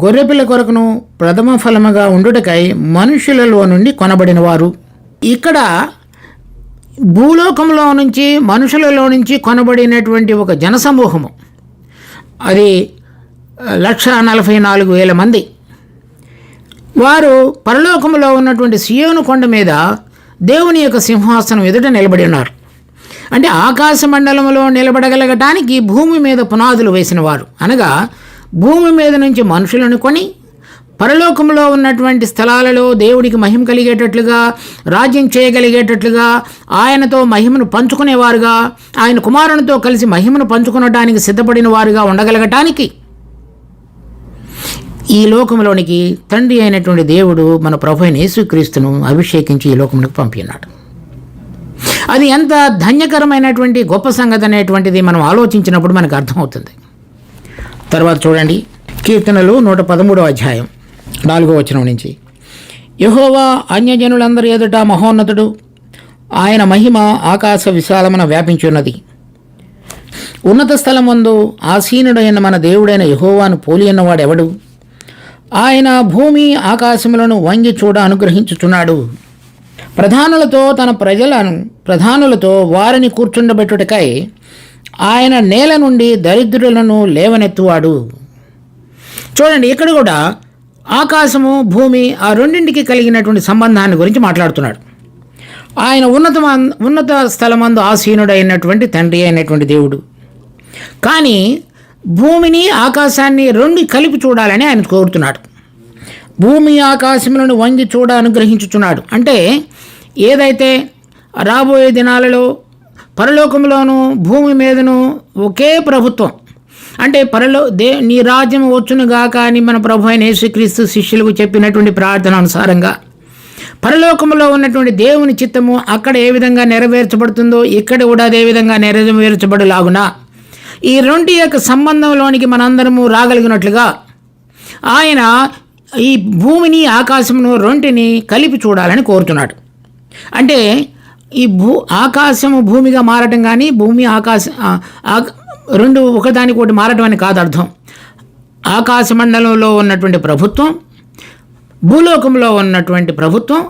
గొర్రెపిల్ల కొరకును ప్రథమ ఫలముగా ఉండుటకై మనుషులలో నుండి కొనబడిన వారు. ఇక్కడ భూలోకంలో నుంచి మనుషులలో నుంచి కొనబడినటువంటి ఒక జనసమూహము, అది 1,44,000 మంది. వారు పరలోకంలో ఉన్నటువంటి సియోను కొండ మీద దేవుని యొక్క సింహాసనం ఎదుట నిలబడి ఉన్నారు. అంటే ఆకాశ మండలంలో నిలబడగలగటానికి భూమి మీద పునాదులు వేసిన వారు, అనగా భూమి మీద నుంచి మనుషులను కొని పరలోకంలో ఉన్నటువంటి స్థలాలలో దేవుడికి మహిమ కలిగేటట్లుగా రాజ్యం చేయగలిగేటట్లుగా ఆయనతో మహిమను పంచుకునేవారుగా, ఆయన కుమారునితో కలిసి మహిమను పంచుకునడానికి సిద్ధపడిన వారుగా ఉండగలగటానికి ఈ లోకంలోనికి తండ్రి అయినటువంటి దేవుడు మన ప్రభు అయిన యేసుక్రీస్తును అభిషేకించి ఈ లోకంలోకి పంపినాడు. అది ఎంత ధన్యకరమైనటువంటి గొప్ప సంగతి అనేటువంటిది మనం ఆలోచించినప్పుడు మనకు అర్థమవుతుంది. తర్వాత చూడండి, కీర్తనలు 113వ అధ్యాయం 4వ వచనం నుంచి. యెహోవా అన్యజనులందరి ఎదుట మహోన్నతుడు, ఆయన మహిమ ఆకాశ విశాలమున వ్యాపించున్నది. ఉన్నత స్థలమందు ఆసీనుడైన మన దేవుడైన యెహోవాను పోలియన్నవాడెవడు? ఆయన భూమి ఆకాశములను వంగి చూడ అనుగ్రహించుచున్నాడు. ప్రధానులతో వారిని కూర్చుండబెట్టుటకై ఆయన నేల నుండి దరిద్రులను లేవనెత్తువాడు. చూడండి, ఇక్కడ కూడా ఆకాశము భూమి ఆ రెండింటికి కలిగినటువంటి సంబంధాన్ని గురించి మాట్లాడుతున్నాడు. ఆయన ఉన్నత స్థలమందు ఆసీనుడైనటువంటి తండ్రి అయినటువంటి దేవుడు. కానీ భూమిని ఆకాశాన్ని రెండు కలిపి చూడాలని ఆయన కోరుతున్నాడు. భూమి ఆకాశములను వంగి చూడ అనుగ్రహించుచున్నాడు అంటే ఏదైతే రాబోయే దినాలలో పరలోకంలోనూ భూమి మీదను ఒకే ప్రభుత్వం, అంటే నీ రాజ్యం వచ్చునుగాక అని మన ప్రభు అయిన యేసుక్రీస్తు శిష్యులకు చెప్పినటువంటి ప్రార్థన అనుసారంగా పరలోకంలో ఉన్నటువంటి దేవుని చిత్తము అక్కడ ఏ విధంగా నెరవేర్చబడుతుందో ఇక్కడ కూడా అదే విధంగా నెరవేర్చబడులాగునా ఈ రెండు యొక్క సంబంధంలోనికి మనందరము రాగలిగినట్లుగా ఆయన ఈ భూమిని ఆకాశమును రెంటిని కలిపి చూడాలని కోరుతున్నాడు. అంటే ఈ ఆకాశము భూమిగా మారటం కానీ భూమి రెండు ఒకదానికొకటి మారటం అని కాదు అర్థం. ఆకాశ మండలంలో ఉన్నటువంటి ప్రభుత్వం, భూలోకంలో ఉన్నటువంటి ప్రభుత్వం,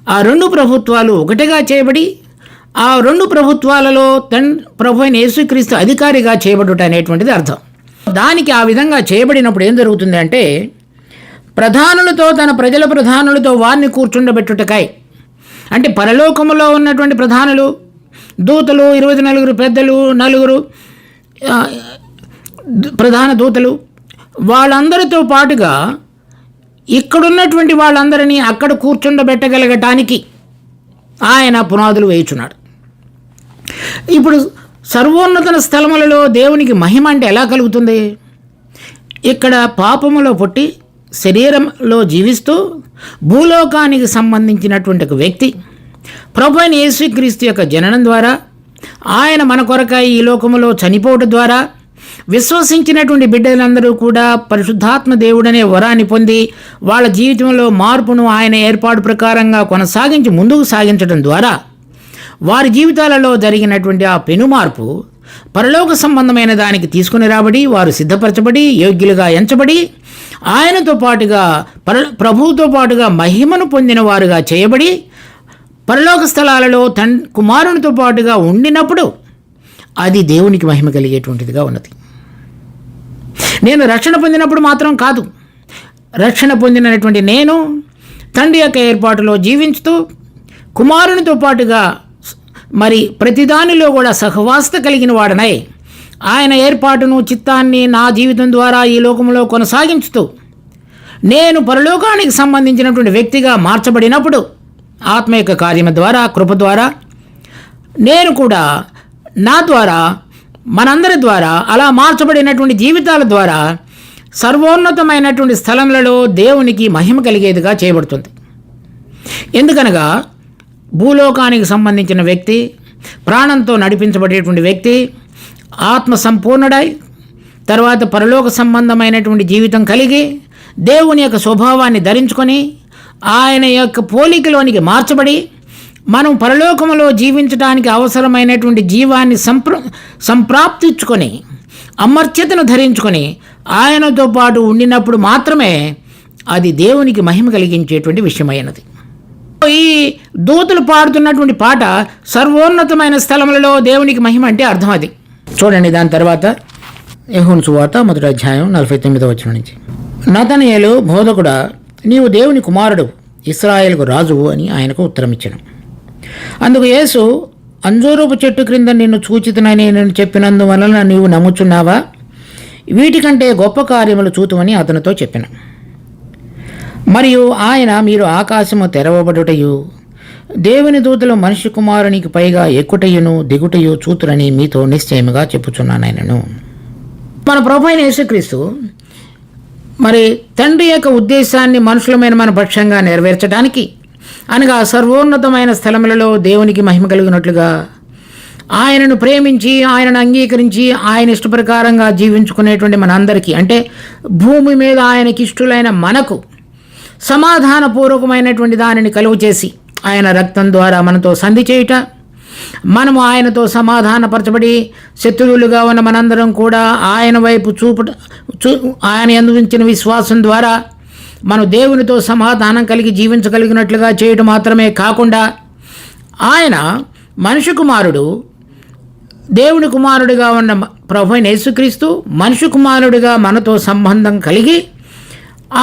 ఆ రెండు ప్రభుత్వాలు ఒకటిగా చేయబడి ఆ రెండు ప్రభుత్వాలలో ప్రభు అయిన యేసుక్రీస్తు అధికారిగా చేయబడుట అనేటువంటిది అర్థం. దానికి ఆ విధంగా చేయబడినప్పుడు ఏం జరుగుతుంది అంటే, ప్రధానులతో తన ప్రజల ప్రధానులతో వారిని కూర్చుండబెట్టుటకై, అంటే పరలోకములో ఉన్నటువంటి ప్రధానులు, దూతలు, 24 పెద్దలు, 4 ప్రధాన దూతలు, వాళ్ళందరితో పాటుగా ఇక్కడున్నటువంటి వాళ్ళందరినీ అక్కడ కూర్చుండబెట్టగలగటానికి ఆయన పునాదులు వేయుచున్నాడు. ఇప్పుడు సర్వోన్నత స్థలములలో దేవునికి మహిమ అంటే ఎలా కలుగుతుంది? ఇక్కడ పాపములో పుట్టి శరీరంలో జీవిస్తూ భూలోకానికి సంబంధించినటువంటి ఒక వ్యక్తి ప్రభు అయిన యేసుక్రీస్తు యొక్క జననం ద్వారా, ఆయన మన కొరకై ఈ లోకములో చనిపోవడం ద్వారా విశ్వసించినటువంటి బిడ్డలందరూ కూడా పరిశుద్ధాత్మ దేవుడనే వరాన్ని పొంది వాళ్ళ జీవితంలో మార్పును ఆయన ఏర్పాటు ప్రకారంగా కొనసాగించి ముందుకు సాగించడం ద్వారా వారి జీవితాలలో జరిగినటువంటి ఆ పెను మార్పు పరలోక సంబంధమైన దానికి తీసుకుని రాబడి వారు సిద్ధపరచబడి యోగ్యులుగా ఎంచబడి ఆయనతో పాటుగా ప్రభువుతో పాటుగా మహిమను పొందిన వారుగా చేయబడి పరలోక స్థలాలలో కుమారునితో పాటుగా ఉండినప్పుడు అది దేవునికి మహిమ కలిగేటువంటిదిగా ఉన్నది. నేను రక్షణ పొందినప్పుడు మాత్రం కాదు, రక్షణ పొందినటువంటి నేను తండ్రి యొక్క ఏర్పాటులో జీవించుతూ కుమారునితో పాటుగా మరి ప్రతిదానిలో కూడా సహవాసత కలిగిన వాడనై ఆయన ఏర్పాటును చిత్తాన్ని నా జీవితం ద్వారా ఈ లోకంలో కొనసాగించుతూ నేను పరలోకానికి సంబంధించినటువంటి వ్యక్తిగా మార్చబడినప్పుడు ఆత్మ యొక్క కార్యము ద్వారా, కృప ద్వారా నేను కూడా నా ద్వారా మనందరి ద్వారా అలా మార్చబడినటువంటి జీవితాల ద్వారా సర్వోన్నతమైనటువంటి స్థలములలో దేవునికి మహిమ కలిగేదిగా చేయబడుతుంది. ఎందుకనగా భూలోకానికి సంబంధించిన వ్యక్తి, ప్రాణంతో నడిపించబడేటువంటి వ్యక్తి, ఆత్మ సంపూర్ణుడై తర్వాత పరలోక సంబంధమైనటువంటి జీవితం కలిగి దేవుని యొక్క స్వభావాన్ని ధరించుకొని ఆయన యొక్క పోలికలోనికి మార్చబడి మనం పరలోకములో జీవించడానికి అవసరమైనటువంటి జీవాన్ని సంప్రాప్తించుకొని అమర్త్యతను ధరించుకొని ఆయనతో పాటు ఉండినప్పుడు మాత్రమే అది దేవునికి మహిమ కలిగించేటువంటి విషయమైనది. ఈ దూతలు పాడుతున్నటువంటి పాట సర్వోన్నతమైన స్థలములలో దేవునికి మహిమ అంటే అర్థం అది. చూడండి, దాని తర్వాత యోహాను సువార్త 1వ అధ్యాయం 49వ వచనం నుంచి, నతనయేలు బోధకుడా, నీవు దేవుని కుమారుడు, ఇశ్రాయేలుకు రాజువు అని ఆయనకు ఉత్తరం ఇచ్చాను. అందుకు యేసు, అంజూరపు చెట్టు క్రింద నిన్ను చూచితనని నేను చెప్పినందువలన నీవు నమ్ముచున్నావా? వీటికంటే గొప్ప కార్యములు చూతుమని అతనితో చెప్పాను. మరియు ఆయన, మీరు ఆకాశము తెరవబడుటయు దేవుని దూతలు మనిషి కుమారునికి పైగా ఎక్కుటయును దిగుటయు చూతురని మీతో నిశ్చయముగా చెప్పుచున్నానైనను. మన ప్రభువైన యేసుక్రీస్తు మరి తండ్రి యొక్క ఉద్దేశాన్ని మనుషులమైన మన పక్షంగా నెరవేర్చడానికి అనగా సర్వోన్నతమైన స్థలములలో దేవునికి మహిమ కలిగినట్లుగా ఆయనను ప్రేమించి ఆయనను అంగీకరించి ఆయన ఇష్టప్రకారంగా జీవించుకునేటువంటి మనందరికీ, అంటే భూమి మీద ఆయనకి ఇష్టలైన మనకు సమాధానపూర్వకమైనటువంటి దానిని కలుగు చేసి ఆయన రక్తం ద్వారా మనతో సంధి చేయుట, మనము ఆయనతో సమాధానపరచబడి శత్రువులుగా ఉన్న మనందరం కూడా ఆయన వైపు ఆయన అందించిన విశ్వాసం ద్వారా మనం దేవునితో సమాధానం కలిగి జీవించగలిగినట్లుగా చేయడం మాత్రమే కాకుండా ఆయన మనిషి కుమారుడు, దేవుని కుమారుడిగా ఉన్న ప్రభువైన యేసుక్రీస్తు మనిషి కుమారుడిగా మనతో సంబంధం కలిగి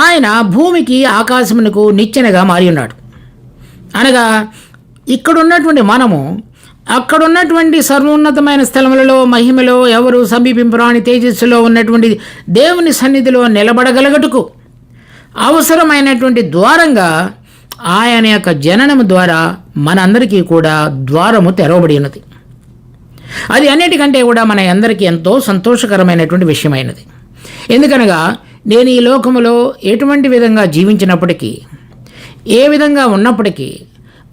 ఆయన భూమికి ఆకాశమునకు నిచ్చెనగా మారి ఉన్నాడు. అనగా ఇక్కడున్నటువంటి మనము అక్కడున్నటువంటి సర్వోన్నతమైన స్థలములలో మహిమలో ఎవరు సమీపింపరాని తేజస్సులో ఉన్నటువంటి దేవుని సన్నిధిలో నిలబడగలగటకు అవసరమైనటువంటి ద్వారంగా ఆయన యొక్క జననము ద్వారా మనందరికీ కూడా ద్వారము తెరవబడి ఉన్నది. అది అన్నిటికంటే కూడా మన అందరికీ ఎంతో సంతోషకరమైనటువంటి విషయమైనది. ఎందుకనగా నేను ఈ లోకములో ఎటువంటి విధంగా జీవించినప్పటికీ, ఏ విధంగా ఉన్నప్పటికీ,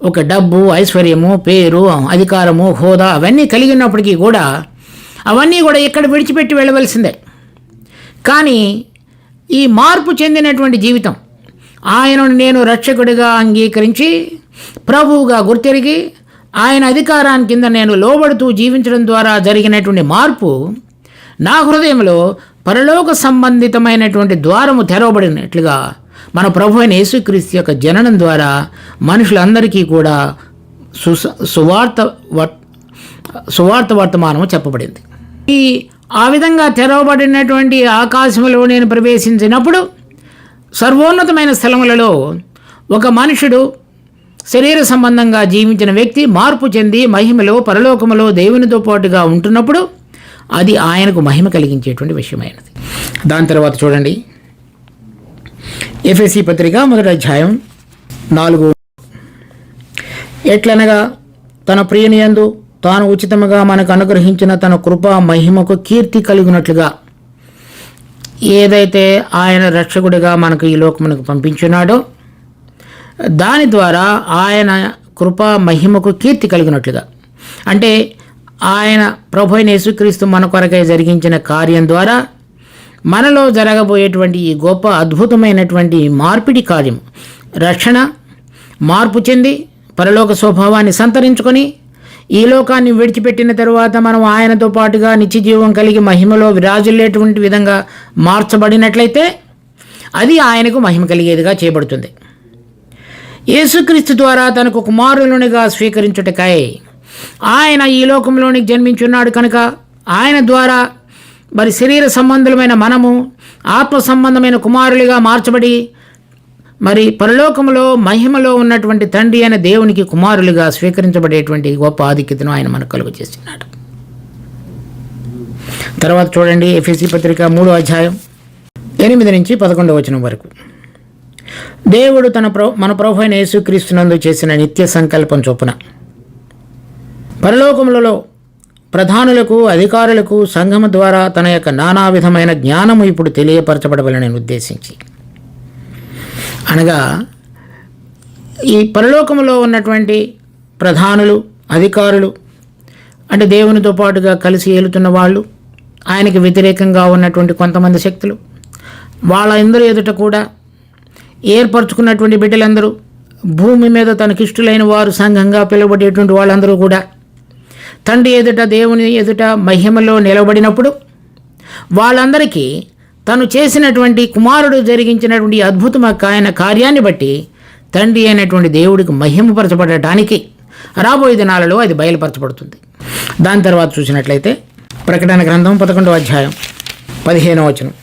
ఒక డబ్బు, ఐశ్వర్యము, పేరు, అధికారము, హోదా అవన్నీ కలిగి ఉన్నప్పటికీ కూడా అవన్నీ కూడా ఇక్కడ విడిచిపెట్టి వెళ్ళవలసిందే. కానీ ఈ మార్పు చెందినటువంటి జీవితం, ఆయనను నేను రక్షకుడిగా అంగీకరించి ప్రభువుగా గుర్తెరిగి ఆయన అధికారాన్ని కింద నేను లోబడుతూ జీవించడం ద్వారా జరిగినటువంటి మార్పు నా హృదయంలో పరలోక సంబంధితమైనటువంటి ద్వారము తెరవబడినట్లుగా మన ప్రభు అయిన యేసుక్రీస్తు యొక్క జననం ద్వారా మనుషులందరికీ కూడా సువార్త వర్తమానము చెప్పబడింది. ఆ విధంగా తెరవబడినటువంటి ఆకాశంలో నేను ప్రవేశించినప్పుడు సర్వోన్నతమైన స్థలములలో ఒక మనుషుడు శరీర సంబంధంగా జీవించిన వ్యక్తి మార్పు చెంది మహిమలో పరలోకములో దేవునితో పాటుగా ఉంటున్నప్పుడు అది ఆయనకు మహిమ కలిగించేటువంటి విషయమైనది. దాని తర్వాత చూడండి, ఎఫెసీ పత్రిక 1వ అధ్యాయం 4. ఎట్లనగా తన ప్రియనియందు తాను ఉచితముగా మనకు అనుగ్రహించిన తన కృపా మహిమకు కీర్తి కలిగినట్లుగా ఏదైతే ఆయన రక్షకుడిగా మనకు ఈ లోకమునకు పంపించున్నాడో దాని ద్వారా ఆయన కృపా మహిమకు కీర్తి కలిగినట్లుగా, అంటే ఆయన ప్రభు అయిన యేసుక్రీస్తు మన కొరకై జరిగించిన కార్యం ద్వారా మనలో జరగబోయేటువంటి ఈ గొప్ప అద్భుతమైనటువంటి మార్పిడి కార్యం, రక్షణ, మార్పు చెంది పరలోక స్వభావాన్ని సంతరించుకొని ఈ లోకాన్ని విడిచిపెట్టిన తరువాత మనం ఆయనతో పాటుగా నిత్యజీవం కలిగి మహిమలో విరాజిల్లేటువంటి విధంగా మార్చబడినట్లయితే అది ఆయనకు మహిమ కలిగేదిగా చేయబడుతుంది. యేసుక్రీస్తు ద్వారా తనకు కుమారులునిగా స్వీకరించుటకై ఆయన ఈ లోకంలోనికి జన్మించున్నాడు కనుక ఆయన ద్వారా మరి శరీర సంబంధులమైన మనము ఆత్మ సంబంధమైన కుమారులుగా మార్చబడి మరి పరలోకములో మహిమలో ఉన్నటువంటి తండ్రి అయిన దేవునికి కుమారులుగా స్వీకరించబడేటువంటి గొప్ప ఆధిక్యతను ఆయన మనకు కలుగ చేస్తున్నాడు. తర్వాత చూడండి, ఎఫెసీ పత్రిక 3వ అధ్యాయం 8 నుంచి 11వ వచనం వరకు. దేవుడు మన ప్రభు అయిన యేసుక్రీస్తునందు చేసిన నిత్య సంకల్పం చొప్పున పరలోకములలో ప్రధానులకు అధికారులకు సంఘము ద్వారా తన యొక్క నానా విధమైన జ్ఞానము ఇప్పుడు తెలియపరచబడవలని ఉద్దేశించి, అనగా ఈ పరలోకములో ఉన్నటువంటి ప్రధానులు, అధికారులు అంటే దేవునితో పాటుగా కలిసి ఏలుతున్న వాళ్ళు, ఆయనకి వ్యతిరేకంగా ఉన్నటువంటి కొంతమంది శక్తులు, వాళ్ళందరూ ఎదుట కూడా ఏర్పరచుకున్నటువంటి బిడ్డలందరూ, భూమి మీద తనకిష్టులైన వారు సంఘంగా పిలువబడేటువంటి వాళ్ళందరూ కూడా తండ్రి ఎదుట, దేవుని ఎదుట మహిమలో నిలబడినప్పుడు వాళ్ళందరికీ తను చేసినటువంటి కుమారుడు జరిగించినటువంటి అద్భుతమైన కార్యాన్ని బట్టి తండ్రి అయినటువంటి దేవుడికి మహిమపరచబడటానికి రాబోయే దినాలలో అది బయలుపరచబడుతుంది. దాని తర్వాత చూసినట్లయితే ప్రకటన గ్రంథం 11వ అధ్యాయం 15వ వచనం.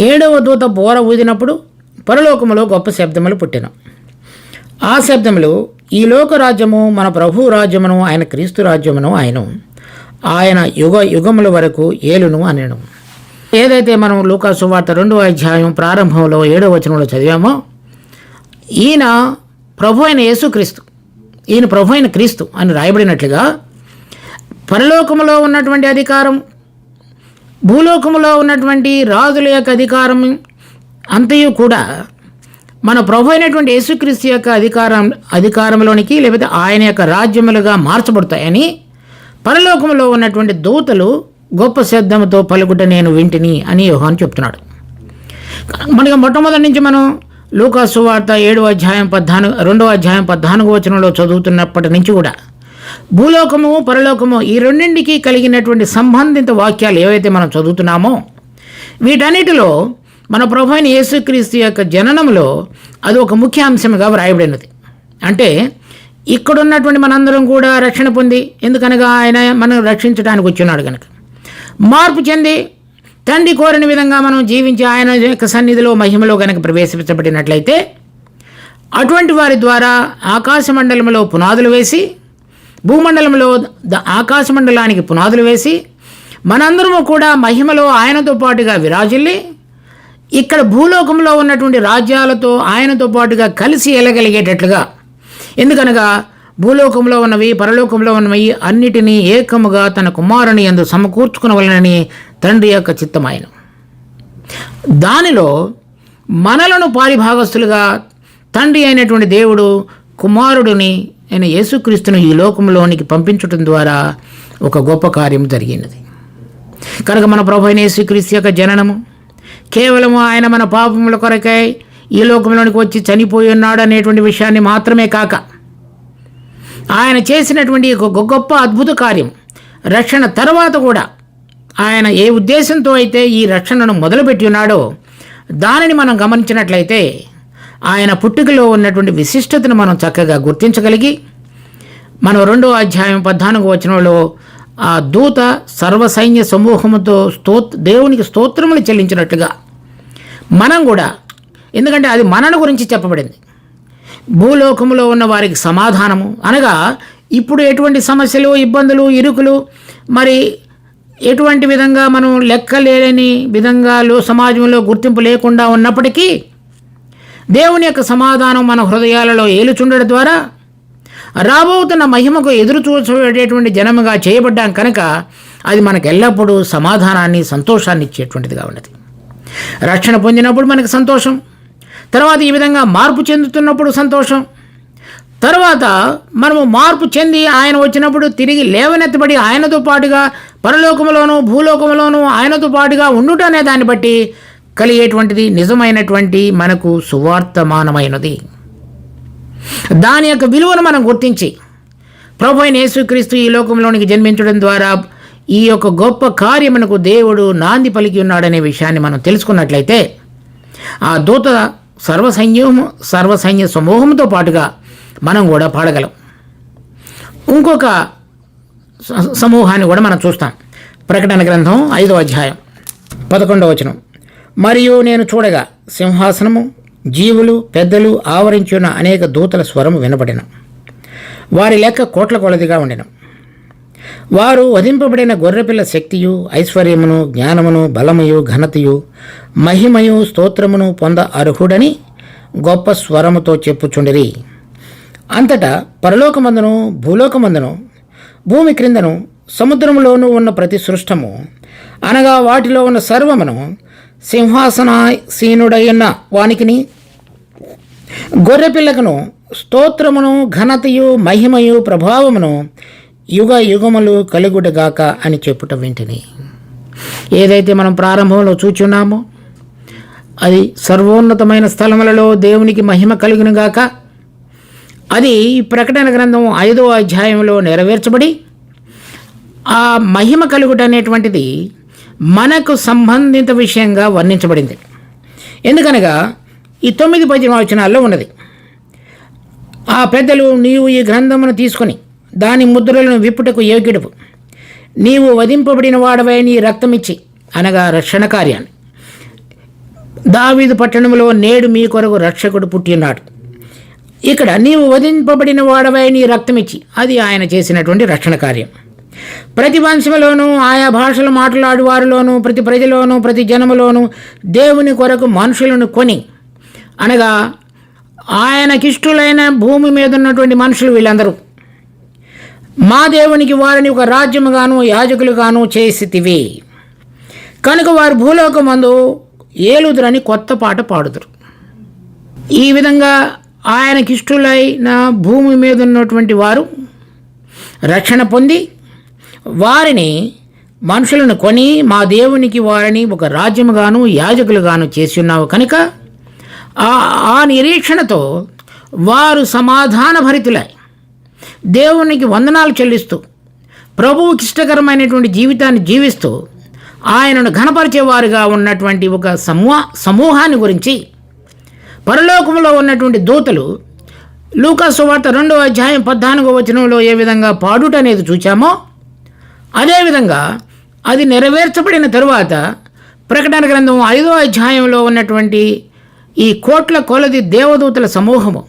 7వ దూత బోర ఊదినప్పుడు పరలోకములో గొప్ప శబ్దములు పుట్టెను. ఆ శబ్దములు, ఈ లోక రాజ్యము మన ప్రభు రాజ్యమును, ఆయన క్రీస్తు రాజ్యమును ఆయన యుగ యుగముల వరకు ఏలును అనెను. ఏదైతే మనం లూకా సువార్త 2వ అధ్యాయం ప్రారంభంలో 7వ వచనంలో చదివామో, ఈయన ప్రభు అయిన యేసుక్రీస్తు, ఈయన ప్రభు అయిన క్రీస్తు అని రాయబడినట్లుగా పరలోకములో ఉన్నటువంటి అధికారం, భూలోకములో ఉన్నటువంటి రాజుల యొక్క అధికారం అంతయు కూడా మన ప్రభు అయినటువంటి యేసుక్రీస్తు యొక్క అధికారంలోనికి లేకపోతే ఆయన యొక్క రాజ్యములుగా మార్చబడతాయని పరలోకములో ఉన్నటువంటి దూతలు గొప్ప శబ్దముతో పలుకుట నేను వింటిని అని యోహాను చెప్తున్నాడు. మనకి మొట్టమొదటి నుంచి మనం లూకా సువార్త 2వ అధ్యాయం 14వ వచనంలో చదువుతున్నప్పటి నుంచి కూడా భూలోకము పరలోకము ఈ రెండింటికి కలిగినటువంటి సంబంధిత వాక్యాలు ఏవైతే మనం చదువుతున్నామో వీటన్నిటిలో మన ప్రభు అయిన యేసుక్రీస్తు యొక్క జననంలో అది ఒక ముఖ్య అంశంగా వ్రాయబడినది. అంటే ఇక్కడున్నటువంటి మనందరం కూడా రక్షణ పొంది, ఎందుకనగా ఆయన మనం రక్షించడానికి వచ్చినాడు కనుక, మార్పు చెంది తండ్రి కోరిన విధంగా మనం జీవించి ఆయన యొక్క సన్నిధిలో మహిమలో కనుక ప్రవేశించబడినట్లయితే అటువంటి వారి ద్వారా ఆకాశ మండలంలో పునాదులు వేసి, భూమండలంలో ఆకాశ మండలానికి పునాదులు వేసి మనందరము కూడా మహిమలో ఆయనతో పాటుగా విరాజిల్లి ఇక్కడ భూలోకంలో ఉన్నటువంటి రాజ్యాలతో ఆయనతో పాటుగా కలిసి వెళ్ళగలిగేటట్లుగా, ఎందుకనగా భూలోకంలో ఉన్నవి పరలోకంలో ఉన్నవి అన్నిటినీ ఏకముగా తన కుమారుని యందు సమకూర్చుకునవలనని తండ్రి యొక్క చిత్తమాయను. దానిలో మనలను పారిభాగస్తులుగా తండ్రి అయినటువంటి దేవుడు కుమారుడిని అయిన యేసుక్రీస్తును ఈ లోకంలోనికి పంపించడం ద్వారా ఒక గొప్ప కార్యం జరిగినది కనుక మన ప్రభు అయిన యేసుక్రీస్తు యొక్క జననము కేవలము ఆయన మన పాపముల కొరకై ఈ లోకంలోనికి వచ్చి చనిపోయి ఉన్నాడు అనేటువంటి విషయాన్ని మాత్రమే కాక, ఆయన చేసినటువంటి ఒక గొప్ప అద్భుత కార్యం రక్షణ తర్వాత కూడా ఆయన ఏ ఉద్దేశంతో అయితే ఈ రక్షణను మొదలుపెట్టి ఉన్నాడో దానిని మనం గమనించినట్లయితే ఆయన పుట్టుకలో ఉన్నటువంటి విశిష్టతను మనం చక్కగా గుర్తించగలిగి మనం 2వ అధ్యాయం 14వ వచనంలో ఆ దూత సర్వసైన్య సమూహముతో దేవునికి స్తోత్రములు చెల్లించినట్లుగా మనం కూడా, ఎందుకంటే అది మనను గురించి చెప్పబడింది, భూలోకములో ఉన్న వారికి సమాధానము అనగా ఇప్పుడు ఎటువంటి సమస్యలు, ఇబ్బందులు, ఇరుకులు, మరి ఎటువంటి విధంగా మనం లెక్కలేని విధంగా సమాజంలో గుర్తింపు లేకుండా ఉన్నప్పటికీ దేవుని యొక్క సమాధానం మన హృదయాలలో ఏలుచుండడం ద్వారా రాబోతున్న మహిమకు ఎదురు చూసేటటువంటి జనముగా చేయబడ్డాం కనుక అది మనకు ఎల్లప్పుడూ సమాధానాన్ని, సంతోషాన్ని ఇచ్చేటువంటిదిగా ఉన్నది. రక్షణ పొందినప్పుడు మనకు సంతోషం, తర్వాత ఈ విధంగా మార్పు చెందుతున్నప్పుడు సంతోషం, తర్వాత మనము మార్పు చెంది ఆయన వచ్చినప్పుడు తిరిగి లేవనెత్తబడి ఆయనతో పాటుగా పరలోకములోను భూలోకములోను ఆయనతో పాటుగా ఉండుట అనే దాన్ని బట్టి కలిగేటువంటిది నిజమైనటువంటి మనకు సువార్తమానమైనది. దాని యొక్క విలువను మనం గుర్తించి ప్రభు అయిన యేసుక్రీస్తు ఈ లోకంలోనికి జన్మించడం ద్వారా ఈ యొక్క గొప్ప కార్యమునకు దేవుడు నాంది పలికి ఉన్నాడనే విషయాన్ని మనం తెలుసుకున్నట్లయితే ఆ దూత సర్వసైన్య సమూహంతో పాటుగా మనం కూడా పాడగలం. ఇంకొక సమూహాన్ని కూడా మనం చూస్తాం. ప్రకటన గ్రంథం 5వ అధ్యాయం 11వ వచనం. మరియు నేను చూడగా సింహాసనము, జీవులు, పెద్దలు ఆవరించి ఉన్న అనేక దూతల స్వరము వినబడిన. వారి లెక్క కోట్ల కొలదిగా ఉండిన. వారు వధింపబడిన గొర్రెపిల్ల శక్తియు, ఐశ్వర్యమును, జ్ఞానమును, బలమయు, ఘనతయు, మహిమయు, స్తోత్రమును పొంద అర్హుడని గొప్ప స్వరముతో చెప్పుచుండిరి. అంతటా పరలోకమందును భూలోకమందును భూమి క్రిందను సముద్రములోనూ ఉన్న ప్రతి సృష్టము అనగా వాటిలో ఉన్న సర్వమును సింహాసనాసీనుడైన వానికిని గొర్రెపిల్లకును స్తోత్రమును, ఘనతయు, మహిమయు, ప్రభావమును యుగ యుగములు కలుగుటగాక అని చెప్పుట వింటిని. ఏదైతే మనం ప్రారంభంలో చూచున్నామో అది సర్వోన్నతమైన స్థలములలో దేవునికి మహిమ కలుగునుగాక, అది ప్రకటన గ్రంథం 5వ అధ్యాయంలో నెరవేర్చబడి ఆ మహిమ కలుగుట అనేటువంటిది మనకు సంబంధిత విషయంగా వర్ణించబడింది. ఎందుకనగా ఈ 9 వచనాల్లో ఉన్నది. ఆ పెద్దలు, నీవు ఈ గ్రంథమును తీసుకొని దాని ముద్రలను విప్పుటకు యోగ్యుడు, నీవు వధింపబడిన వాడవై నీ రక్తమిచ్చి, అనగా రక్షణ కార్యాన్ని, దావీదు పట్టణంలో నేడు మీ కొరకు రక్షకుడు పుట్టినాడు. ఇక్కడ నీవు వధింపబడిన వాడవై నీ రక్తమిచ్చి, అది ఆయన చేసినటువంటి రక్షణ కార్యం. ప్రతి వంశంలోనూ, ఆయా భాషలు మాట్లాడు వారిలోనూ, ప్రతి ప్రజలోనూ, ప్రతి జనములోనూ దేవుని కొరకు మనుషులను కొని, అనగా ఆయనకిష్టులైన భూమి మీద ఉన్నటువంటి మనుషులు వీళ్ళందరూ మా దేవునికి వారిని ఒక రాజ్యముగాను యాజకులుగాను చేసితివి కనుక వారు భూలోకమందు ఏలుదురని కొత్త పాట పాడుదురు. ఈ విధంగా ఆయనకిష్టులైన భూమి మీద ఉన్నటువంటి వారు రక్షణ పొంది వారిని మనుషులను కొని మా దేవునికి వారిని ఒక రాజ్యముగాను యాజకులుగాను చేసి ఉన్నావు కనుక ఆ నిరీక్షణతో వారు సమాధాన భరితులై దేవునికి వందనాలు చెల్లిస్తూ ప్రభువుకి ఇష్టకరమైనటువంటి జీవితాన్ని జీవిస్తూ ఆయనను ఘనపరిచేవారుగా ఉన్నటువంటి ఒక సమూహాన్ని గురించి పరలోకంలో ఉన్నటువంటి దూతలు లూకా సువార్త 2వ అధ్యాయం 14వ వచనంలో ఏ విధంగా పాడుట అనేది చూచామో అదేవిధంగా అది నెరవేర్చబడిన తరువాత ప్రకటన గ్రంథం 5వ అధ్యాయంలో ఉన్నటువంటి ఈ కోట్ల కొలది దేవదూతల సమూహము,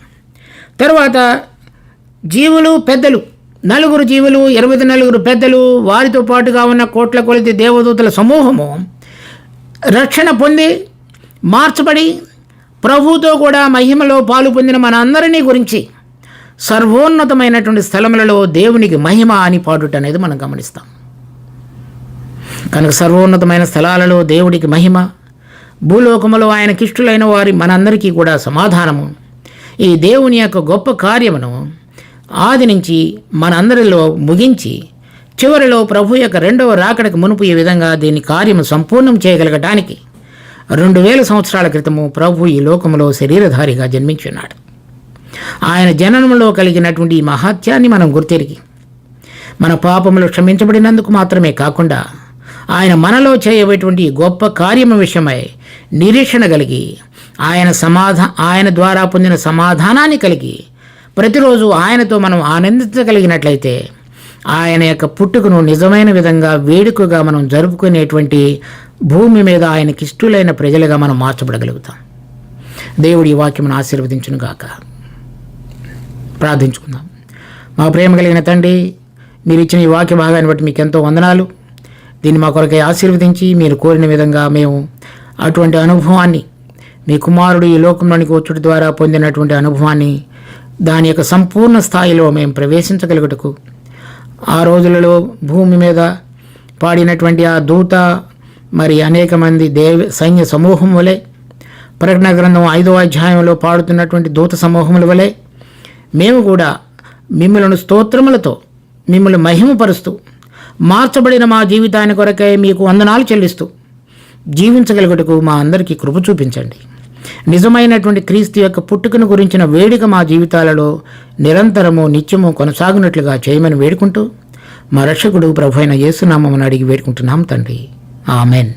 తరువాత జీవులు, పెద్దలు, 4 జీవులు, 24 పెద్దలు, వారితో పాటుగా ఉన్న కోట్ల కొలది దేవదూతల సమూహము రక్షణ పొంది మార్చబడి ప్రభువుతో కూడా మహిమలో పాలు పొందిన మన అందరినీ గురించి సర్వోన్నతమైనటువంటి స్థలములలో దేవునికి మహిమ అని పాడుట అనేది మనం గమనిస్తాం. కనుక సర్వోన్నతమైన స్థలాలలో దేవుడికి మహిమ, భూలోకములో ఆయనకిష్టులైన వారి మనందరికీ కూడా సమాధానము, ఈ దేవుని యొక్క గొప్ప కార్యమును ఆది నుంచి మనందరిలో ముగించి చివరిలో ప్రభు యొక్క 2వ రాకడకు మునుపు ఈ విధంగా దీని కార్యము సంపూర్ణం చేయగలగటానికి 2000 సంవత్సరాల క్రితము ప్రభు ఈ లోకములో శరీరధారిగా జన్మించున్నాడు. ఆయన జననంలో కలిగినటువంటి ఈ మహాత్యాన్ని మనం గుర్తెరిగి మన పాపములు క్షమించబడినందుకు మాత్రమే కాకుండా ఆయన మనలో చేయబోయేటువంటి గొప్ప కార్యము విషయమై నిరీక్షణ కలిగి ఆయన ద్వారా పొందిన సమాధానాన్ని కలిగి ప్రతిరోజు ఆయనతో మనం ఆనందించగలిగినట్లయితే ఆయన యొక్క పుట్టుకను నిజమైన విధంగా వేడుకగా మనం జరుపుకునేటువంటి భూమి మీద ఆయనకి ఇష్టలైన ప్రజలుగా మనం మార్చబడగలుగుతాం. దేవుడి ఈ వాక్యమును ఆశీర్వదించును గాక. ప్రార్థించుకుందాం. మా ప్రేమ కలిగిన తండ్రి, మీరు ఇచ్చిన ఈ వాక్య భాగాన్ని బట్టి మీకు ఎంతో వందనాలు. దీన్ని మా కొరకై ఆశీర్వదించి మీరు కోరిన విధంగా మేము అటువంటి అనుభవాన్ని, మీ కుమారుడు ఈ లోకంలోనికి వచ్చుట ద్వారా పొందినటువంటి అనుభవాన్ని దాని యొక్క సంపూర్ణ స్థాయిలో మేము ప్రవేశించగలుగుటకు, ఆ రోజులలో భూమి మీద పాడినటువంటి ఆ దూత మరి అనేక మంది సైన్య సమూహం వలె, ప్రకటన గ్రంథం 5వ అధ్యాయంలో పాడుతున్నటువంటి దూత సమూహముల వలె మేము కూడా మిమ్మల్ని స్తోత్రములతో మిమ్మల్ని మహిమపరుస్తూ మార్చబడిన మా జీవితాన్ని కొరకై మీకు వందనాలు చెల్లిస్తూ జీవించగలుగుటకు మా అందరికీ కృప చూపించండి. నిజమైనటువంటి క్రీస్తు యొక్క పుట్టుకను గురించిన వేడుక మా జీవితాలలో నిరంతరము నిత్యము కొనసాగునట్లుగా చేయమని వేడుకుంటూ మా రక్షకుడు ప్రభువైన యేసు నామమున అడిగి వేడుకుంటున్నాం తండ్రి. ఆమెన్.